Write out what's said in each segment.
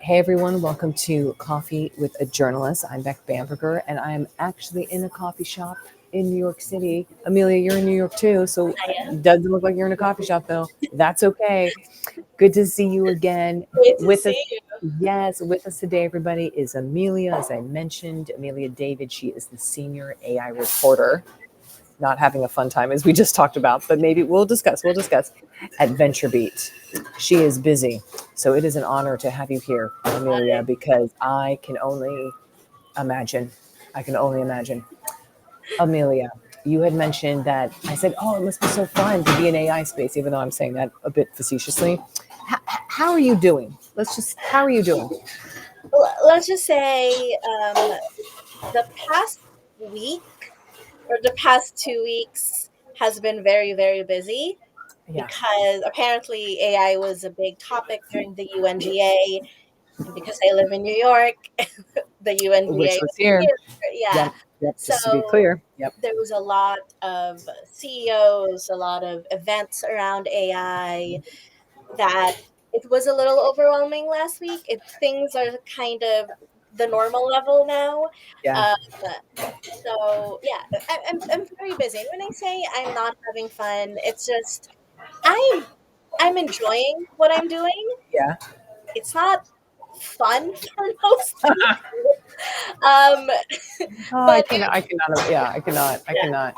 Hey everyone, welcome to Coffee with a Journalist. I'm Beck Bamberger, and I am actually in a coffee shop in New York City. Amelia, you're in New York too, so I it am. doesn't look like you're in a coffee shop though. That's okay. Good to see you again. Great to With us, see you. yes, with us today, everybody, is Amelia. As I mentioned, Amelia David. She is the senior AI reporter. Not having a fun time as we just talked about, but maybe we'll discuss. We'll discuss at VentureBeat. She is busy, so it is an honor to have you here, Amelia, I, because I can only imagine. I can only imagine. Amelia, you had mentioned that I said, "Oh, it must be so fun to be in AI space," even though I'm saying that a bit facetiously. How are you doing? How are you doing? let's just say the past week or the past 2 weeks has been very, very busy Yeah, because apparently AI was a big topic during the UNGA. And because I live in New York, the UNGA which was was here. here. Yeah. Yep, yep. So Just to be clear. Yep. there was a lot of CEOs, a lot of events around AI that it was a little overwhelming last week. Things are kind of the normal level now. Yeah. Um, so yeah, I'm very busy. And when I say I'm not having fun, it's just I'm I'm enjoying what I'm doing. Yeah. It's not fun for most people, um, Oh, but I cannot. Yeah, I cannot. I yeah, cannot.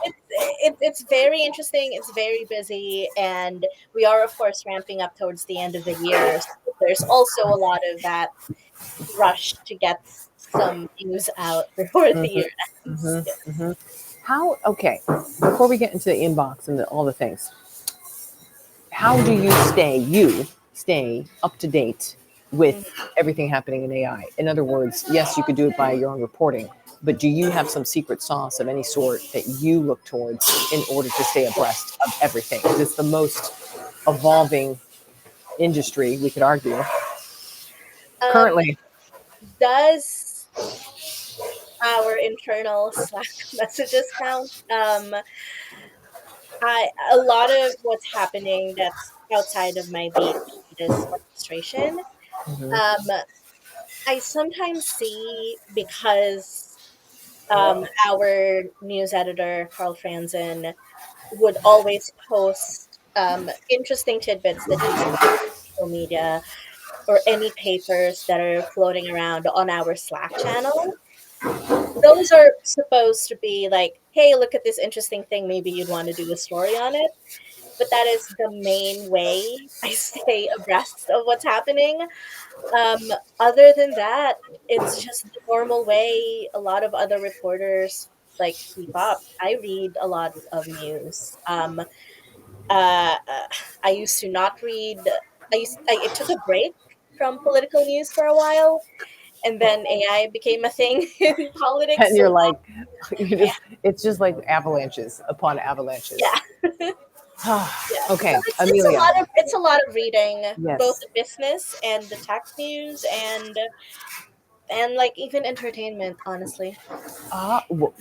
it's very interesting. It's very busy, and we are of course ramping up towards the end of the year. So there's also a lot of that rush to get some news out before the year Mm-hmm, ends. mm-hmm, mm-hmm. How? Okay. Before we get into the inbox and all the things, how do you stay up to date with Mhm. everything happening in AI? In other words, yes, you could do it by your own reporting, but do you have some secret sauce of any sort that you look towards in order to stay abreast of everything? Because it's the most evolving industry, we could argue, Um, currently. does our internal Slack messages count? A lot of what's happening that's outside of my beat is orchestration. Mm-hmm. Um, I sometimes see because our news editor Carl Franzen would always post interesting tidbits that he sees on social media or any papers that are floating around on our Slack channel. Those are supposed to be like, hey, look at this interesting thing. Maybe you'd want to do a story on it. But that is the main way I stay abreast of what's happening. Um, Other than that, it's just the normal way a lot of other reporters like keep up. I read a lot of news. Uh, I used to not read. I took a break from political news for a while, and then AI became a thing in politics. And So you're like, you now, just, it's just like avalanches upon avalanches. yeah, yeah. So Okay, it's a Amelia. lot of reading, both Yes. the business and the tech news, and like even entertainment. Honestly, Well,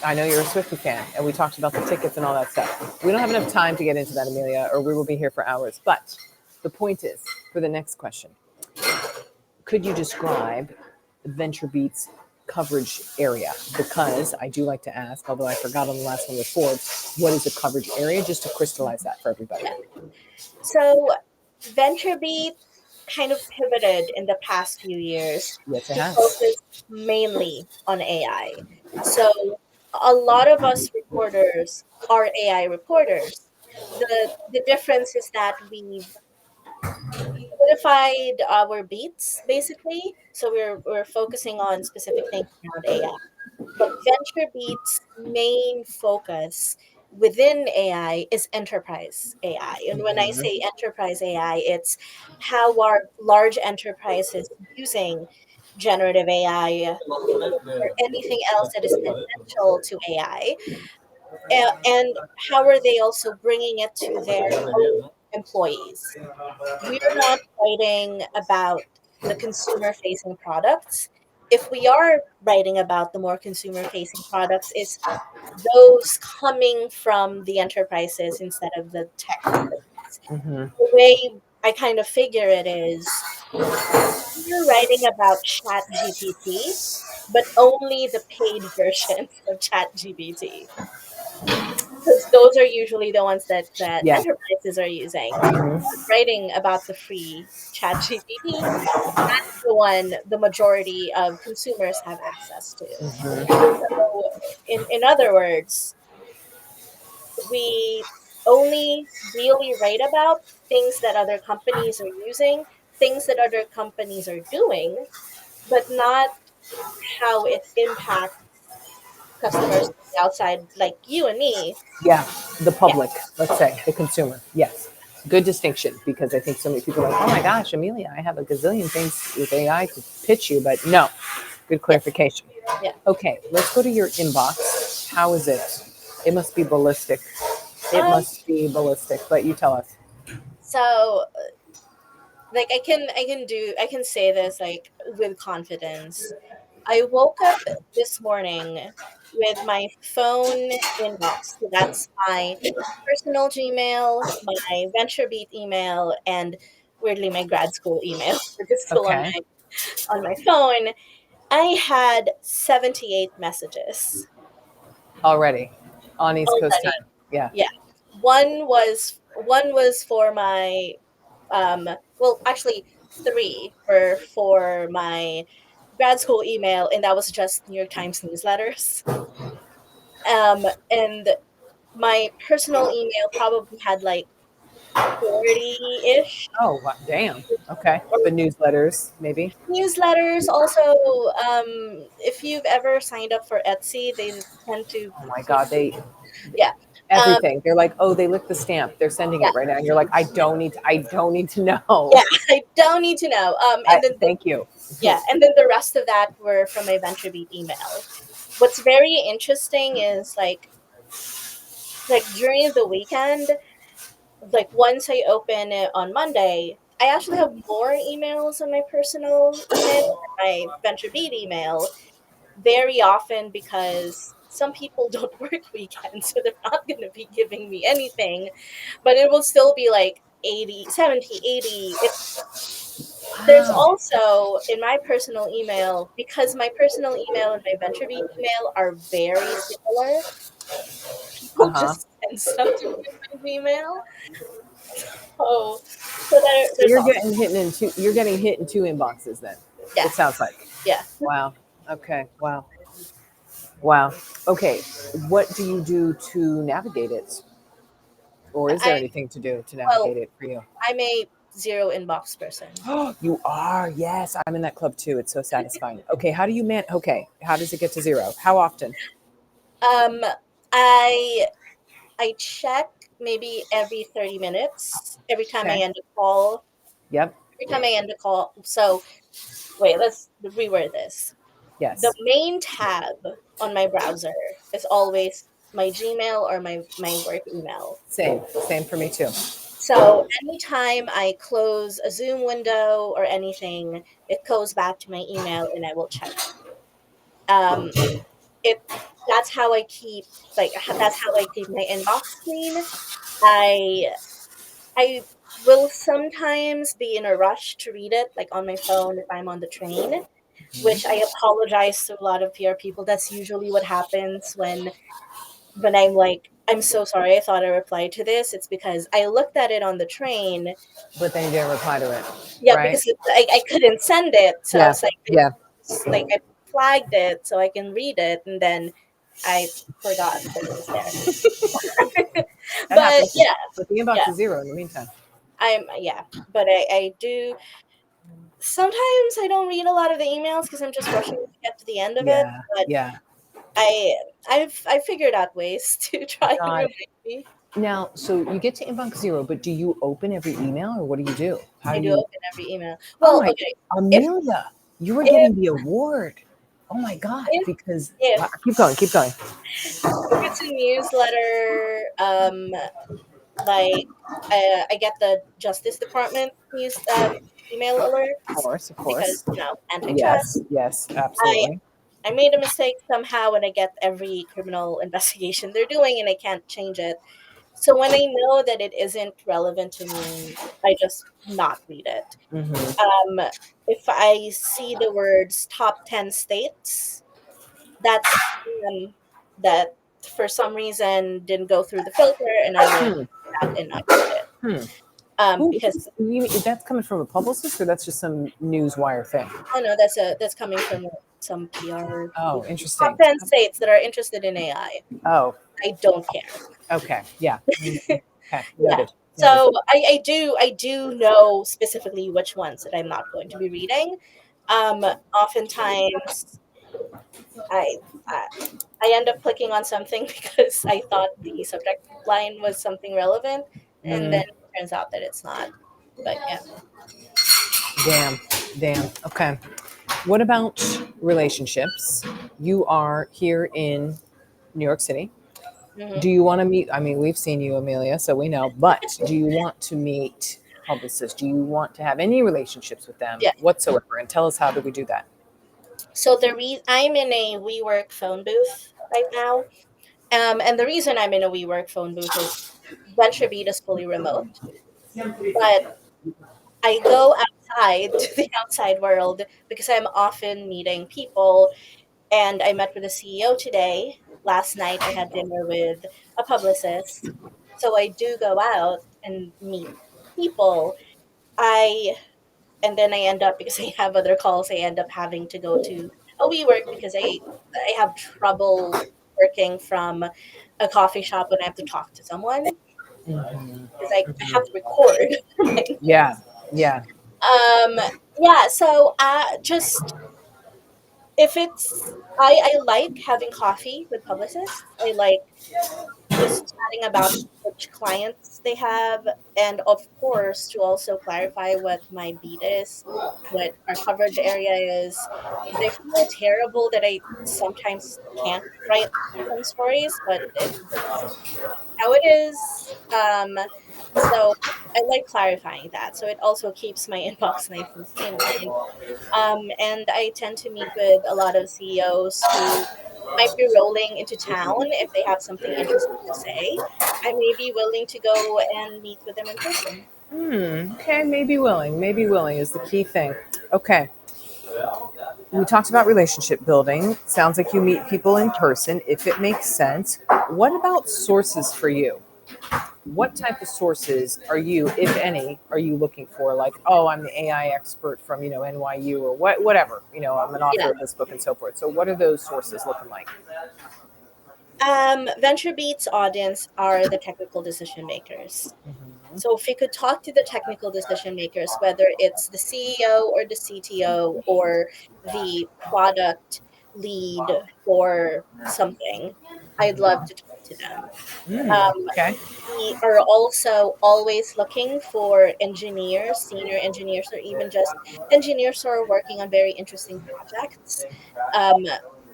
I know you're a Swiftie fan, and we talked about the tickets and all that stuff. We don't have enough time to get into that, Amelia, or we will be here for hours. But the point is, for the next question, could you describe VentureBeat's coverage area? Because I do like to ask, although I forgot on the last one with Forbes, what is the coverage area, just to crystallize that for everybody. yeah. So VentureBeat kind of pivoted in the past few years Yes, it to has. focus mainly on AI. So a lot of us reporters are AI reporters. The difference is that we've solidified our beats basically. So we're focusing on specific things around AI. But VentureBeat's main focus within AI is enterprise AI. And when I Mhm. say enterprise AI, it's how are large enterprises using generative AI or anything else that is tangential to AI, and how are they also bringing it to their own employees. We're not writing about the consumer facing products. If we are writing about the more consumer facing products, is those coming from the enterprises instead of the tech companies. Mhm. The way I kind of figure it is You're writing about Chat GPT, but only the paid version of Chat GPT. Because those are usually the ones that Yeah. enterprises are using. Mhm. Writing about the free Chat GPT, that's the one the majority of consumers have access to. Mhm. So, in other words, we only really write about things that other companies are using, things that other companies are doing, but not how it impacts customers from the outside, like you and me. Yeah, the Yeah, public, let's say, the consumer. Yes. Good distinction because I think so many people are like, oh my gosh, Amelia, I have a gazillion things with AI to pitch you, but no. Good yeah, clarification. yeah. Okay, let's go to your inbox. How is it? It must be ballistic. It Um, must be ballistic, but you tell us. so like I can say this like with confidence. I woke up this morning with my phone inbox. So that's my personal Gmail, my VentureBeat email, and weirdly my grad school email, which is still Okay, on my phone. I had 78 messages already on East Coast already. time. Yeah. Yeah. One was for my well, actually, three were for my grad school email, and that was just New York Times newsletters. And my personal email probably had like 40 ish. Oh, wow, damn. Okay. But newsletters, maybe. Newsletters also, if you've ever signed up for Etsy, they tend to, Oh my God, they yeah, um, everything. They're like, oh, they licked the stamp. They're sending yeah, it right now. And you're like, I don't need to know. yeah. I don't need to know. I, thank you. Yeah, and then the rest of that were from my VentureBeat email. What's very interesting is like during the weekend, like once I open it on Monday, I actually have more emails on my personal email than my VentureBeat email very often because some people don't work weekends, so they're not going to be giving me anything, but it will still be like 80, 70, 80. There's Wow. also in my personal email, because my personal email and my VentureBeat email are very similar, Uh people huh. just send stuff to me in my email. Oh, so So there's also, you're getting hit in two inboxes then. yeah, It sounds like. yeah. Wow. Okay. Wow. Wow. Okay. What do you do to navigate it? Or is there I anything to do to Well, navigate it for you? I'm a zero inbox person. Oh, you are. Yes, I'm in that club too. It's so satisfying. Okay, how do you man? Okay, how does it get to zero? How often? Um, I I check maybe every 30 minutes, every time I Okay. end a call. Yep. Every time I end a call. So wait, let's reword this. The Yes. main tab on my browser is always my Gmail or my work email. Same. Same for me too. So anytime I close a Zoom window or anything, it goes back to my email and I will check it. Um, it that's how I keep that's how I keep my inbox clean. I I will sometimes be in a rush to read it, like on my phone if I'm on the train, which I apologize to a lot of PR people. That's usually what happens when I'm like, I'm so sorry, I thought I replied to this. It's because I looked at it on the train. But then you didn't reply to it, Yeah, right? because I couldn't send it. So Yeah. it's like Yeah. I flagged it so I can read it, and then I forgot that it was there. That But happens. yeah, But the inbox yeah, is zero in the meantime. yeah. But I do sometimes I don't read a lot of the emails because I'm just rushing to get to the end of it. Yeah. But Yeah. I I figured out ways to try and God. remind me. Now, so you get to inbox zero, but do you open every email or what do you do? How I do do you? open every email. Oh Well, my, okay. If Amelia, you were if getting the award. Oh my God. if Because, if wow, keep going, keep going. if it's a newsletter, like I get the Justice Department email Of alerts course, of because course. Yes, antitrust. yes, I absolutely. I made a mistake somehow and I get every criminal investigation they're doing and I can't change it. So when I know that it isn't relevant to me, I just not read it. Mm-hmm. If I see the words top 10 states, that's that for some reason didn't go through the filter, and I would Hmm. that and not read it. Hmm. Who, Because that's coming from a publicist, or that's just some news wire thing? oh no, that's coming from some PR. Oh, Top interesting. 10 states that are interested in AI. Oh, I don't care. okay. Yeah. Mhm. Okay. Yeah. Noted. Noted. So I do know specifically which ones that I'm not going to be reading. Oftentimes I, I I end up clicking on something because I thought the subject line was something relevant, and then Mm, it turns out that it's not. But yeah. damn. Damn. Okay. What about relationships? You are here in New York City. Hmm. Do you want to meet? I mean, we've seen you, Amelia, so we know. But do you want to meet publicists? Do you want to have any relationships with them Yeah. whatsoever? And tell us, how do we do that? So I'm in a WeWork phone booth right now, and the reason I'm in a WeWork phone booth is VentureBeat is fully remote, but I go outside to the outside world because I'm often meeting people. And I met with the CEO today. Last night, I had dinner with a publicist. So I do go out and meet people. I and then I end up, because I have other calls, I end up having to go to a WeWork because I have trouble working from a coffee shop when I have to talk to someone Mhm. because I have to record. Yeah. Yeah. um yeah, so just if it's I like having coffee with publicists. I like just chatting about which clients they have, and of course to also clarify what my beat is, what our coverage area is, because I feel terrible that I sometimes can't write some stories, but it's how it is. So I like clarifying that, so it also keeps my inbox nice and streamlined. And I tend to meet with a lot of CEOs who might be rolling into town. If they have something interesting to say, I may be willing to go and meet with them in person. Okay. Maybe willing. Maybe willing is the key thing. Okay. We talked about relationship building. Sounds like you meet people in person if it makes sense. What about sources for you? What type of sources are you, if any, are you looking for? Like, oh, I'm the AI expert from, NYU, or whatever. I'm an Yeah. author of this book and so forth. So what are those sources looking like? VentureBeat's audience are the technical decision makers. Mhm. So if we could talk to the technical decision makers, whether it's the CEO or the CTO or the product lead for something, I'd love to talk to them. Okay. We are also always looking for engineers, senior engineers, or even just engineers who are working on very interesting projects. Um,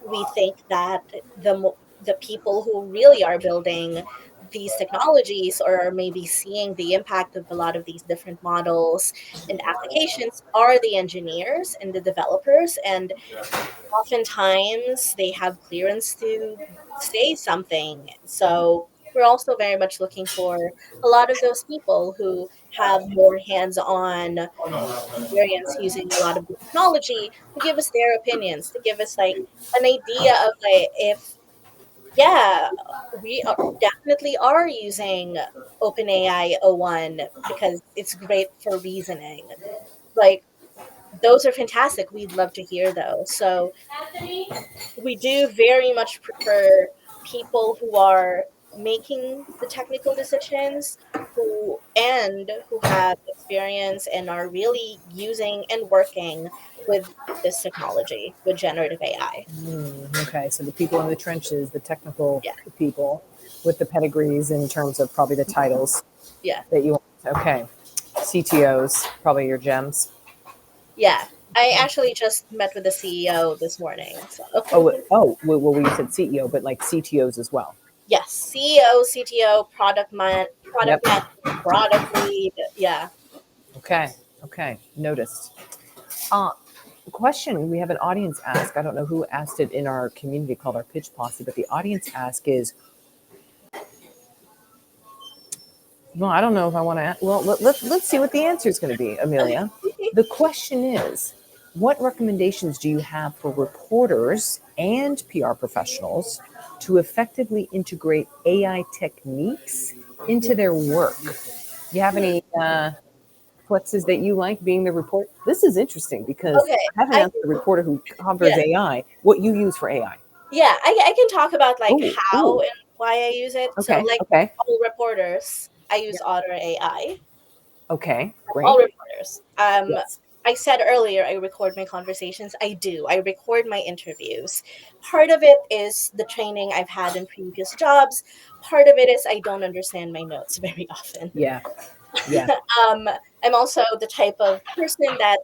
we think that the people who really are building these technologies, or are maybe seeing the impact of a lot of these different models and applications, are the engineers and the developers. And oftentimes they have clearance to say something. So we're also very much looking for a lot of those people who have more hands-on experience using a lot of the technology to give us their opinions, to give us like an idea of like, if yeah, we definitely are using OpenAI O1 because it's great for reasoning. Like, those are fantastic. We'd love to hear those. So we do very much prefer people who are making the technical decisions, who have experience and are really using and working with this technology, with generative AI. Okay. So the people in the trenches, the technical Yeah. people with the pedigrees in terms of probably the titles Yeah. that you want. Okay. CTOs, probably your gems. Yeah. I actually just met with the CEO this morning. So Well, you said CEO, but like CTOs as well. yes, CEO, CTO, product Yep. man, product lead. Yeah. Okay. Okay. Noticed. Uh, Question we have an audience ask. I don't know who asked it in our community called our pitch posse, but the audience ask is, Well, I don't know if I want to. Well, let's see what the answer is going to be, Amelia. The question is, what recommendations do you have for reporters and PR professionals to effectively integrate AI techniques into their work? Do you have any flexes that you like being the report? This is interesting because Okay, I haven't I asked the reporter who covers yeah AI what you use for AI. yeah I can talk about like Oh, how ooh, and why I use it. So okay, like okay, all reporters, I use yeah, Otter AI. okay, All great. reporters. Yes. I said earlier I record my conversations. I do. I record my interviews. Part of it is the training I've had in previous jobs. Part of it is I don't understand my notes very often. Yeah, yeah. um, I'm also the type of person that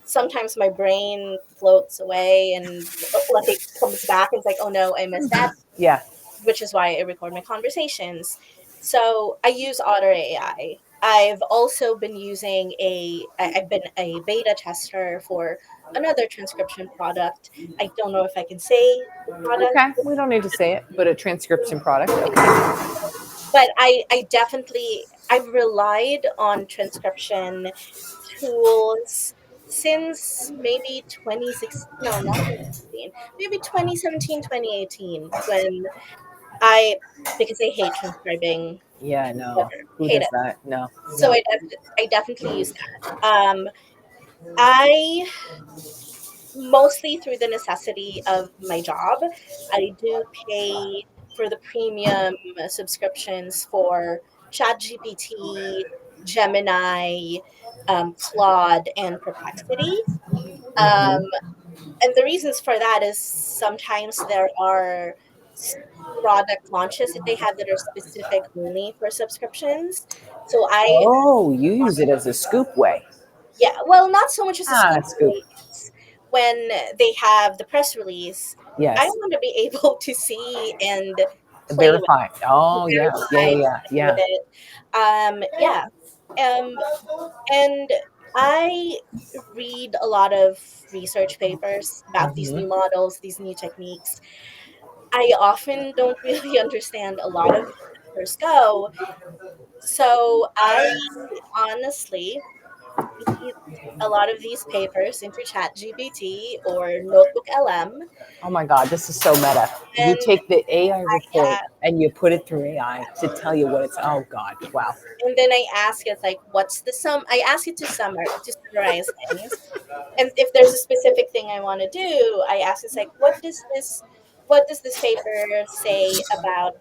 sometimes my brain floats away and like comes back and it's like, oh no, I missed that, Yeah. which is why I record my conversations. So I use Otter AI. I've also been using I've been a beta tester for another transcription product. I don't know if I can say the product, Okay. We don't need to say it, but a transcription product. Okay. but I definitely I've relied on transcription tools since maybe 2016, no, not 2016, maybe 2017, 2018, when I because I hate transcribing. Yeah, no. Never. Who Hate does it. that? No, So no. I definitely use that. I mostly through the necessity of my job, I do pay for the premium subscriptions for ChatGPT, Gemini, Claude, and Perplexity. Um, Hmm. and the reasons for that is sometimes there are s- product launches that they have that are specific only for subscriptions. So I Oh, you use it as a scoop way. Yeah, well, not so much as a Ah, scoop. a scoop. It's when they have the press release, I Yes. want to be able to see and play with Verify. Oh, yeah. Yeah, verify, yeah, play with yeah, it. Yeah. Um, and I read a lot of research papers about yeah. these new Hmm. models, these new techniques. I often don't really understand a lot of it at first go. So I honestly feed a lot of these papers into ChatGPT or Notebook LM, Oh my God, this is so meta. You and take the AI report yeah, and you put it through AI to tell you what it's. Oh God, wow. and then I ask it like, "What's the sum?" I ask it to summarize things, and if there's a specific thing I want to do, I ask it like, what does this paper say about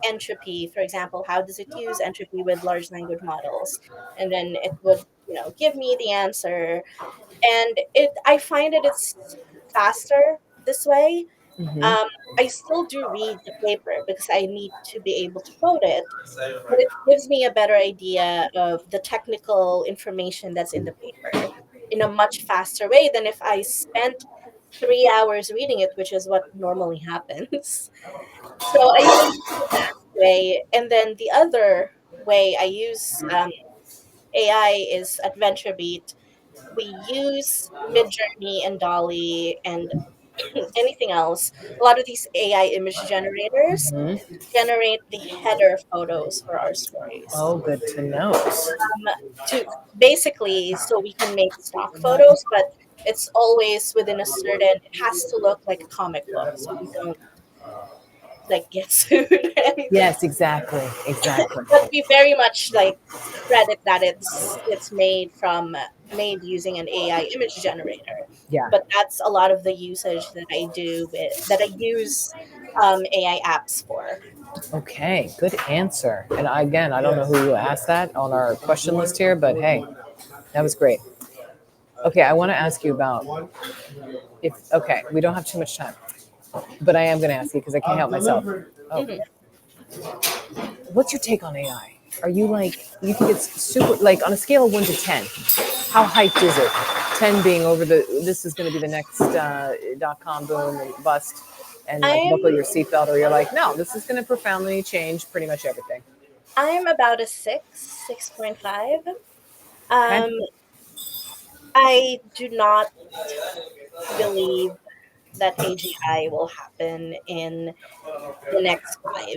entropy, for example? How does it use entropy with large language models?" And then it would, give me the answer, and I find it's faster this way. Hmm. Um, I still do read the paper because I need to be able to quote it, but it gives me a better idea of the technical information that's in the paper in a much faster way than if I spent 3 hours reading it, which is what normally happens. So I use it that way, and then the other way I use AI is at VentureBeat. We use Midjourney and Dolly and anything else. A lot of these AI image generators Hmm. generate the header photos for our stories. Oh, good to know. To basically, so we can make stock photos, but it's always within a certain. It has to look like a comic book, so we don't like get sued or anything. Yes, exactly, exactly. But we very much like credit that it's made using an AI image generator. Yeah. But that's a lot of the usage that I do that I use AI apps for. Okay, good answer. And again, I don't know who asked that on our question list here, but hey, that was great. Okay, I want to ask you about if, okay, we don't have too much time, but I am going to ask you because I can't help myself. Oh, Mhm. what's your take on AI? Are you like, you think it's super, like on a scale of 1 to 10, how hyped is it? 10 being over this is going to be the next dot-com boom and bust and like I'm buckle your seatbelt, or you're like, no, this is going to profoundly change pretty much everything. I'm about a 6.5. Okay. Um, I do not believe that AGI will happen in the next 5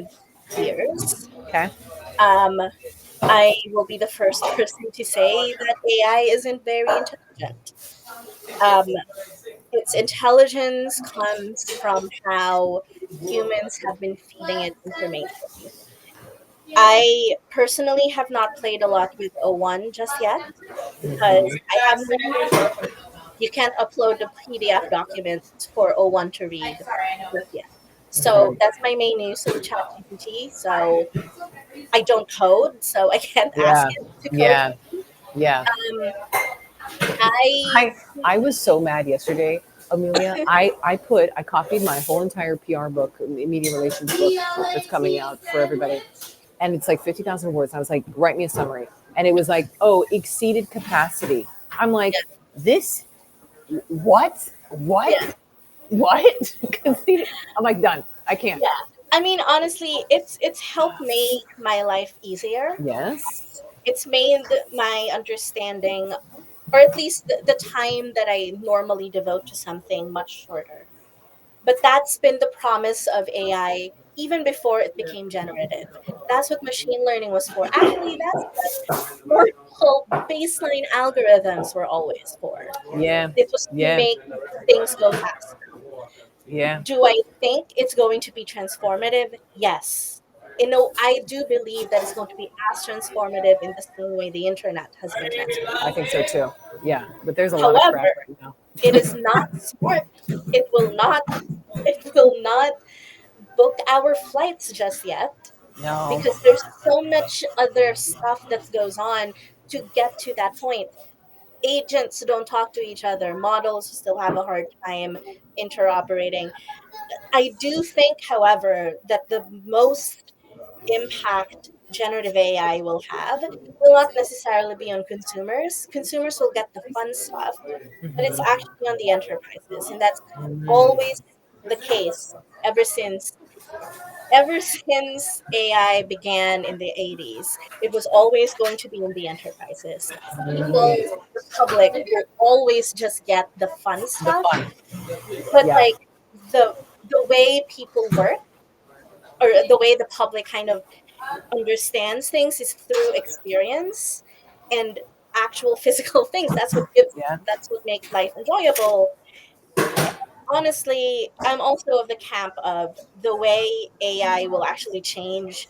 years. Okay. Um, I will be the first person to say that AI isn't very intelligent. Um, its intelligence comes from how humans have been feeding it information. I personally have not played a lot with O1 just yet because I have learned you can't upload the PDF document for O1 to read just yet. So Mhm. that's my main use of ChatGPT. So I don't code, so I can't ask Yeah, it to code yeah, for me. yeah. Um, I I was so mad yesterday, Amelia. I copied my whole entire PR book, media relations book that's coming out for everybody, and it's like 50,000 words. I was like, write me a summary, and it was like, oh, exceeded capacity. I'm like, yeah, this what yeah, what conceded? I'm like, done. I can't. yeah. I mean, honestly, it's helped make my life easier. Yes. It's made my understanding, or at least the time that I normally devote to something, much shorter. But that's been the promise of AI even before it became generative. That's what machine learning was for. Actually, that's what normal baseline algorithms were always for. Yeah. It was to Yeah. make things go faster. Yeah. Do I think it's going to be transformative? Yes. You know, I do believe that it's going to be as transformative in the same way the internet has been I transformative. think so too. Yeah. But there's a lot of However, crap right now. it is not smart. It will not it will not book our flights just yet No. because there's so much other stuff that goes on to get to that point. Agents don't talk to each other. Models still have a hard time interoperating. I do think, however, that the most impact generative AI will have will not necessarily be on consumers. Consumers will get the fun stuff, but it's actually on the enterprises, and that's Mhm. always the case ever since AI began in the 80s. It was always going to be in the enterprises. People, the public, will always just get the fun The stuff, fun. but Yeah. like the way people work, or the way the public kind of understands things, is through experience and actual physical things. Yeah. That's what makes life enjoyable. Honestly, I'm also of the camp of the way AI will actually change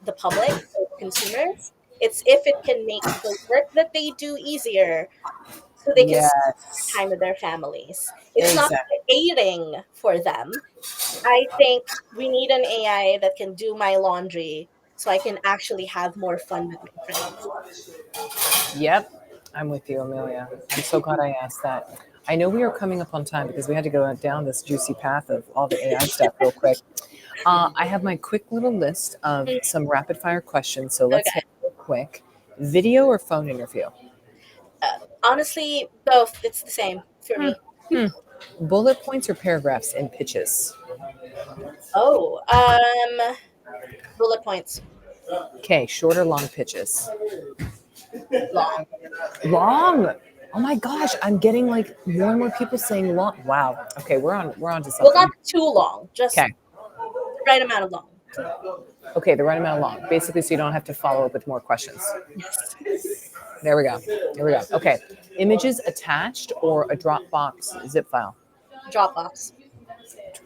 the public or consumers. It's if it can make the work that they do easier so they can spend more Yes. time with their families. It's not Exactly. creating for them. I think we need an AI that can do my laundry so I can actually have more fun with my friends. Yep. I'm with you, Amelia. I'm so glad I asked that. I know we are coming up on time because we had to go down this juicy path of all the AI stuff real quick. I have my quick little list of Mm, some rapid fire questions. So let's okay. hit real quick. Video or phone interview? Honestly, both. It's the same for Hmm. me. Hmm. Bullet points or paragraphs in pitches? Oh, bullet points. Okay, short or long pitches? Long. Long. Oh my gosh, I'm getting like more and more people saying long. Wow. Okay, we're on to Well, not something. too long, just Okay. the right amount of long. Okay, the right amount of long. Basically, so you don't have to follow up with more questions. Yes. There we go. There we go. Okay. Images attached or a Dropbox zip file? Dropbox.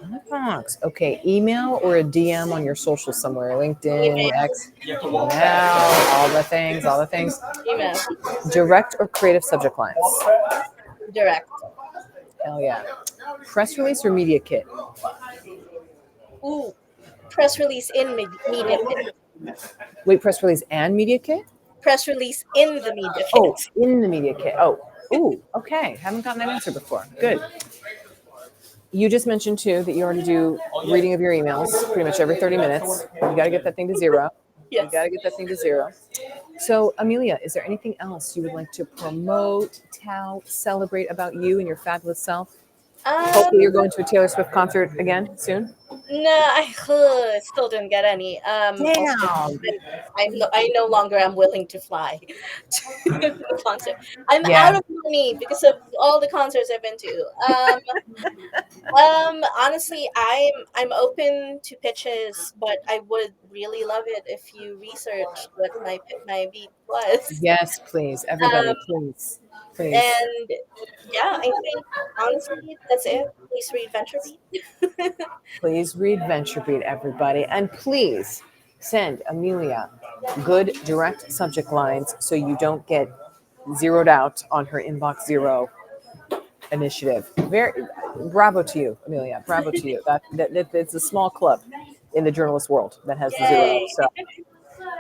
Dropbox. Okay. Email or a DM on your social somewhere? LinkedIn, Email. X, email, all the things, all the things. Email. Direct or creative subject lines? Direct. Hell yeah. Press release or media kit? Ooh, press release in media kit. Wait, press release and media kit? Press release in the media Oh, kit. in the media kit. Oh, ooh, okay. Haven't gotten that answer before. Good. You just mentioned too that you already do reading of your emails pretty much every 30 minutes. You got to get that thing to zero. You got Yes. to get that thing to zero. So, Amelia, is there anything else you would like to promote, tout, celebrate about you and your fabulous self? Hopefully, Um, you're going to a Taylor Swift concert again soon. No, I still didn't get any. Also, Damn. I no longer am willing to fly to the concert. I'm out Yeah. of money because of all the concerts I've been to. Honestly, I'm open to pitches, but I would really love it if you researched what my beat was. Yes, please. Um, Everybody, please. Please. and yeah, I think honestly that's it. Please read VentureBeat. Please read VentureBeat, everybody. And please send Emilia good direct subject lines so you don't get zeroed out on her inbox zero initiative. Very bravo to you, Amelia. Bravo to you. That it's a small club in the journalist world that has the zero. Yay! So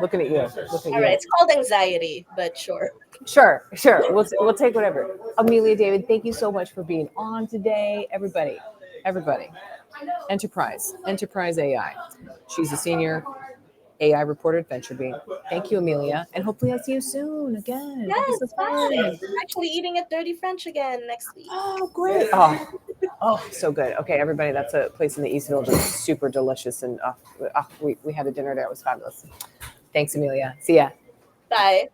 looking at you, looking at All right, you. it's called anxiety, but sure. Sure, sure. We'll take whatever. Amelia David, thank you so much for being on today. Everybody. Enterprise AI. She's a senior AI reporter at VentureBeat. Thank you, Amelia. And hopefully I'll see you soon again. That'd be so Yes, bye. fun. Actually, eating at Dirty French again next week. Oh, great. Oh, so good. Okay, everybody, that's a place in the East Village that's super delicious. And we had a dinner there. It was fabulous. Thanks, Amelia. See ya. Bye.